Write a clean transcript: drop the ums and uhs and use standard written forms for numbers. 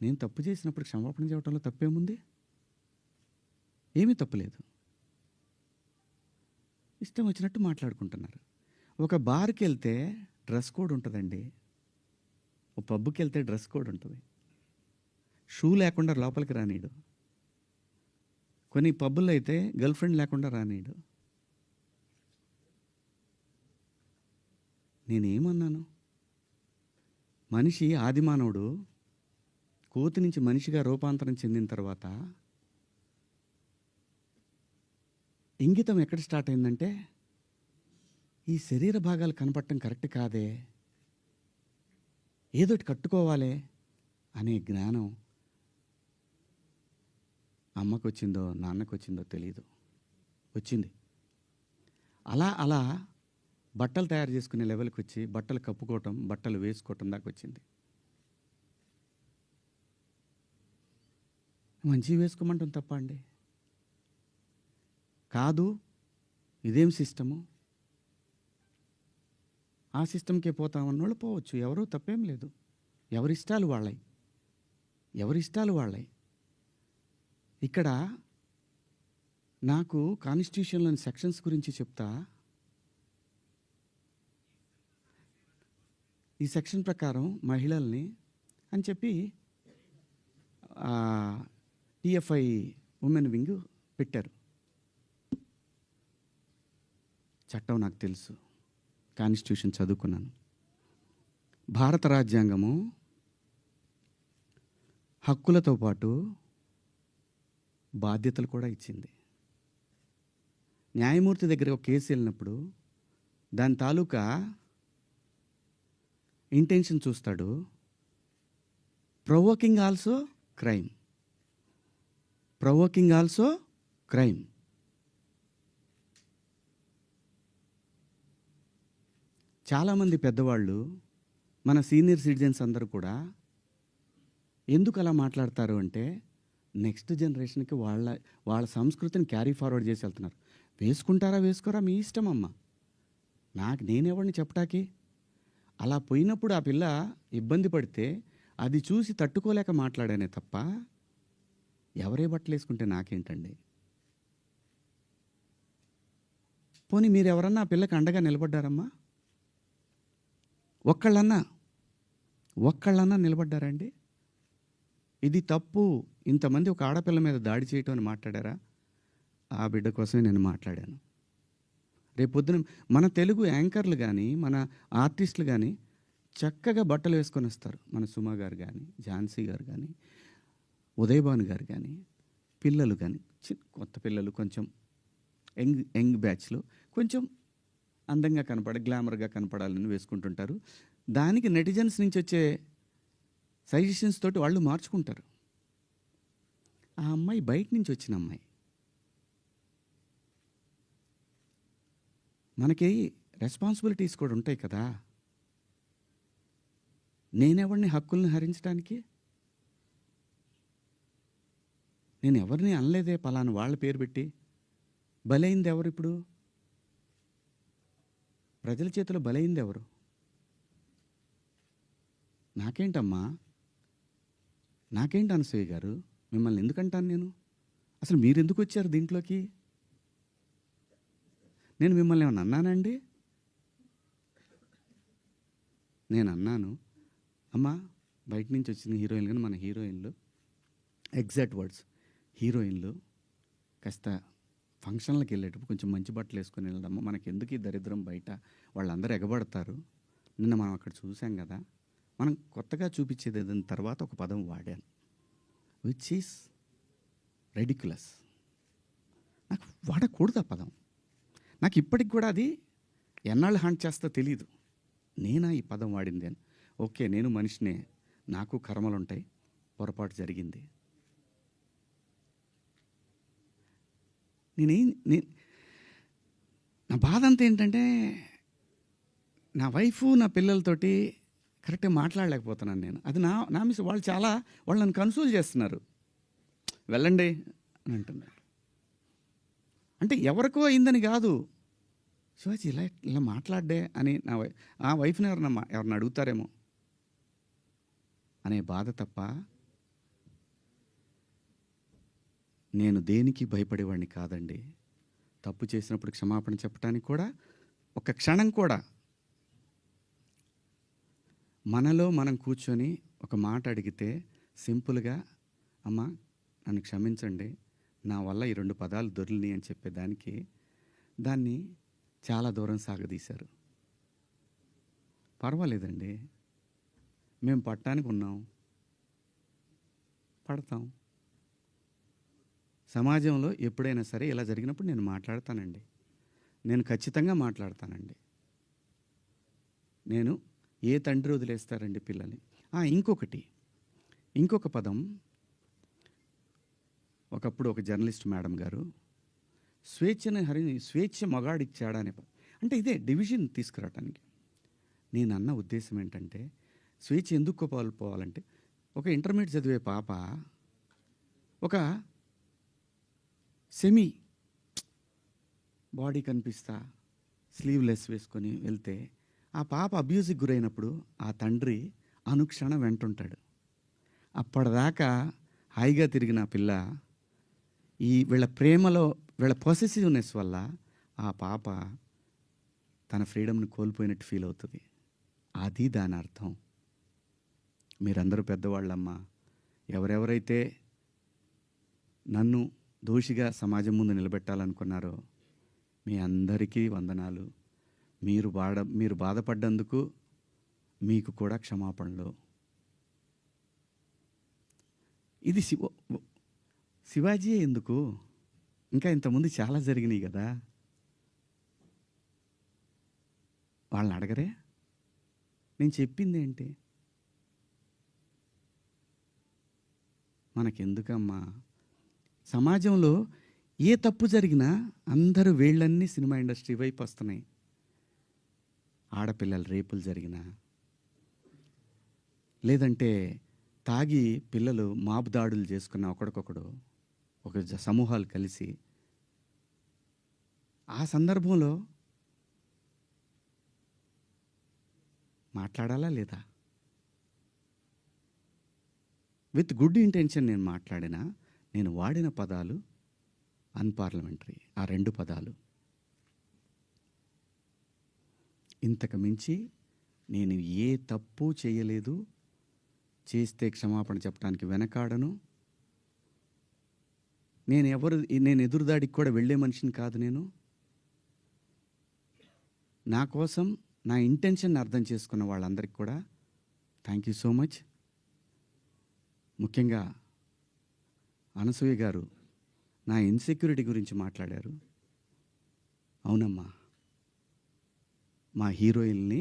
నేను తప్పు చేసినప్పుడు క్షమాపణ చెప్పడంలో తప్పేముంది? ఏమీ తప్పులేదు. ఇష్టం వచ్చినట్టు మాట్లాడుకుంటున్నారు. ఒక బార్కి వెళ్తే డ్రెస్ కోడ్ ఉంటుందండి. ఒక పబ్కి వెళ్తే డ్రెస్ కోడ్ ఉంటుంది. షూ లేకుండా లోపలికి రానీడు. కొన్ని పబ్బుల్లో అయితే గర్ల్ ఫ్రెండ్ లేకుండా రానీడు. నేనేమన్నాను? మనిషి ఆదిమానవుడు కోతి నుంచి మనిషిగా రూపాంతరం చెందిన తర్వాత ఇంగితం ఎక్కడ స్టార్ట్ అయిందంటే, ఈ శరీర భాగాలు కనపడటం కరెక్ట్ కాదే, ఏదోటి కట్టుకోవాలి అనే జ్ఞానం అమ్మకు వచ్చిందో నాన్నకు వచ్చిందో తెలియదు, వచ్చింది. అలా అలా బట్టలు తయారు చేసుకునే లెవెల్కి వచ్చి బట్టలు కప్పుకోవటం, బట్టలు వేసుకోవటం దాకా వచ్చింది. మంచివి వేసుకోమంటాం తప్ప అండి? కాదు, ఇదేం సిస్టము, ఆ సిస్టమ్కే పోతామన్నోళ్ళు పోవచ్చు. ఎవరూ తప్పేం లేదు. ఎవరిష్టాలు వాళ్ళయి, ఎవరిష్టాలు వాళ్ళయి. ఇక్కడ నాకు కాన్స్టిట్యూషన్లోని సెక్షన్స్ గురించి చెప్తా. ఈ సెక్షన్ ప్రకారం మహిళల్ని అని చెప్పి టిఎఫ్ఐ ఉమెన్ వింగ్ పెట్టారు. చట్టం నాకు తెలుసు, కాన్స్టిట్యూషన్ చదువుకున్నాను. భారత రాజ్యాంగము హక్కులతో పాటు బాధ్యతలు కూడా ఇచ్చింది. న్యాయమూర్తి దగ్గర ఒక కేసు వెళ్ళినప్పుడు దాని తాలూకా ఇంటెన్షన్ చూస్తాడు. Provoking also crime, provoking also crime. చాలామంది పెద్దవాళ్ళు, మన సీనియర్ సిటిజన్స్ అందరూ కూడా ఎందుకు అలా మాట్లాడతారు అంటే, నెక్స్ట్ జనరేషన్కి వాళ్ళ సంస్కృతిని క్యారీ ఫార్వర్డ్ చేసి వెళ్తున్నారు. వేసుకుంటారా వేసుకోరా మీ ఇష్టం అమ్మ, నేనెవరిని చెప్పటానికి. అలా పోయినప్పుడు ఆ పిల్ల ఇబ్బంది పడితే అది చూసి తట్టుకోలేక మాట్లాడానే తప్ప, ఎవరే బట్టలు వేసుకుంటే నాకేంటండి. పోనీ మీరు ఎవరన్నా ఆ పిల్లకి అండగా నిలబడ్డారమ్మా? ఒక్కళ్ళన్నా నిలబడ్డారండి? ఇది తప్పు, ఇంతమంది ఒక ఆడపిల్ల మీద దాడి చేయటం అని మాట్లాడారా? ఆ బిడ్డ కోసమే నేను మాట్లాడాను. రేపొద్దున మన తెలుగు యాంకర్లు కానీ, మన ఆర్టిస్టులు కానీ చక్కగా బట్టలు వేసుకొని వస్తారు. మన సుమా గారు కానీ, ఝాన్సీ గారు కానీ, ఉదయభాను గారు కానీ, పిల్లలు కానీ, కొత్త పిల్లలు కొంచెం యంగ్ బ్యాచ్లో కొంచెం అందంగా గ్లామర్గా కనపడాలని వేసుకుంటుంటారు. దానికి నెటిజన్స్ నుంచి వచ్చే సజెషన్స్ తోటి వాళ్ళు మార్చుకుంటారు. ఆ అమ్మాయి బయట నుంచి వచ్చిన అమ్మాయి. మనకి రెస్పాన్సిబిలిటీస్ కూడా ఉంటాయి కదా. నేనెవరిని హక్కుల్ని హరించడానికి? నేను ఎవరిని అనలేదే పలానా వాళ్ళ పేరు పెట్టి. బలైంది ఎవరు? ఇప్పుడు ప్రజల చేతిలో బలైంది ఎవరు? నాకేంటమ్మా, నాకేంటి అనసూయ గారు, మిమ్మల్ని ఎందుకంటాను నేను? అసలు మీరు ఎందుకు వచ్చారు దీంట్లోకి? నేను మిమ్మల్ని ఏమన్నా అన్నానండి? నేను అన్నాను, అమ్మా బయట నుంచి వచ్చిన హీరోయిన్లు కానీ మన హీరోయిన్లు, ఎగ్జాక్ట్ వర్డ్స్, హీరోయిన్లు కాస్త ఫంక్షన్లకు వెళ్ళేటప్పుడు కొంచెం మంచి బట్టలు వేసుకొని వెళ్ళడమ్మా, మనకి ఎందుకు ఈ దరిద్రం బయట, వాళ్ళందరూ ఎగబడతారు. నిన్న మనం అక్కడ చూసాం కదా. మనం కొత్తగా చూపించేది ఏదైనా తర్వాత ఒక పదం వాడాను, విచ్ ఈస్ రెడిక్యులస్. నాకు వాడకూడదు ఆ పదం. నాకు ఇప్పటికి కూడా అది ఎన్నాళ్ళు హాంట్ చేస్తా తెలీదు. నేనా ఈ పదం వాడింది అని. ఓకే, నేను మనిషినే, నాకు కర్మలు ఉంటాయి, పొరపాటు జరిగింది. నా బాధ అంతా ఏంటంటే, నా వైఫ్ నా పిల్లలతోటి కరెక్ట్గా మాట్లాడలేకపోతున్నాను నేను. అది నా మిస్. వాళ్ళు నన్ను కన్సోల్ చేస్తున్నారు, వెళ్ళండి అని అంటున్నారు. అంటే ఎవరికో అయిందని కాదు, శివాజీ ఇలా మాట్లాడ్డే అని ఆ వైఫ్ని ఎవరన్నా అడుగుతారేమో అనే బాధ తప్ప నేను దేనికి భయపడేవాడిని కాదండి. తప్పు చేసినప్పుడు క్షమాపణ చెప్పడానికి కూడా ఒక క్షణం కూడా మనలో మనం కూర్చొని ఒక మాట అడిగితే సింపుల్‌గా అమ్మా నన్ను క్షమించండి. నా వల్ల ఈ 2 పదాలు దొర్లినాయి అని చెప్పేదానికి దాన్ని చాలా దూరం సాగదీశారు. పర్వాలేదండి. మేము పడటానికి ఉన్నాం. పడతాం. సమాజంలో ఎప్పుడైనా సరే ఇలా జరిగినప్పుడు నేను మాట్లాడతానండి. నేను ఖచ్చితంగా మాట్లాడతానండి. నేను ఏ తండ్రి వదిలేస్తారండి పిల్లల్ని? ఇంకొక పదం ఒకప్పుడు ఒక జర్నలిస్ట్ మేడం గారు స్వేచ్ఛ మగాడిచ్చాడా అనే అంటే ఇదే డివిజన్ తీసుకురావటానికి. నేనన్న ఉద్దేశం ఏంటంటే స్వేచ్ఛ ఎందుకు కోల్పోవాలంటే ఒక ఇంటర్మీడియట్ చదివే పాప ఒక సెమీ బాడీ కనిపిస్తా స్లీవ్లెస్ వేసుకొని వెళ్తే ఆ పాప అబ్యూజ్కి గురైనప్పుడు ఆ తండ్రి అనుక్షణం వెంటుంటాడు. అప్పటిదాకా హాయిగా తిరిగిన పిల్ల వీళ్ళ ప్రేమలో వీళ్ళ పొసెసివ్నెస్ వల్ల ఆ పాప తన ఫ్రీడమ్ని కోల్పోయినట్టు ఫీల్ అవుతుంది. అది దాని అర్థం. మీరందరూ పెద్దవాళ్ళమ్మా. ఎవరెవరైతే నన్ను దోషిగా సమాజం ముందు నిలబెట్టాలనుకున్నారో మీ అందరికీ వందనాలు. మీరు బాధపడ్డందుకు మీకు కూడా క్షమాపణలు. ఇది శివాజీయే ఎందుకు, ఇంకా ఇంతకుముందు చాలా జరిగినాయి కదా. వాళ్ళని అడగరే? నేను చెప్పింది ఏంటి? మనకెందుకమ్మా? సమాజంలో ఏ తప్పు జరిగినా అందరూ వేళ్ళన్నీ సినిమా ఇండస్ట్రీ వైపు వస్తున్నాయి. ఆడపిల్లల రేపులు జరిగినా, లేదంటే తాగి పిల్లలు మాబు దాడులు చేసుకున్న ఒకడికొకడు ఒక సమూహాలు కలిసి, ఆ సందర్భంలో మాట్లాడాలా లేదా? విత్ గుడ్ ఇంటెన్షన్ నేను మాట్లాడినా, నేను వాడిన పదాలు అన్పార్లమెంటరీ. ఆ 2 పదాలు. ఇంతకు మించి నేను ఏ తప్పు చేయలేదు. చేస్తే క్షమాపణ చెప్పడానికి వెనకాడను. నేను ఎదురుదాడికి కూడా వెళ్ళే మనిషిని కాదు. నా కోసం నా ఇంటెన్షన్ అర్థం చేసుకున్న వాళ్ళందరికీ కూడా థ్యాంక్ యూ సో మచ్. ముఖ్యంగా అనసూయ గారు నా ఇన్సెక్యూరిటీ గురించి మాట్లాడారు. అవునమ్మా, మా హీరోయిన్ని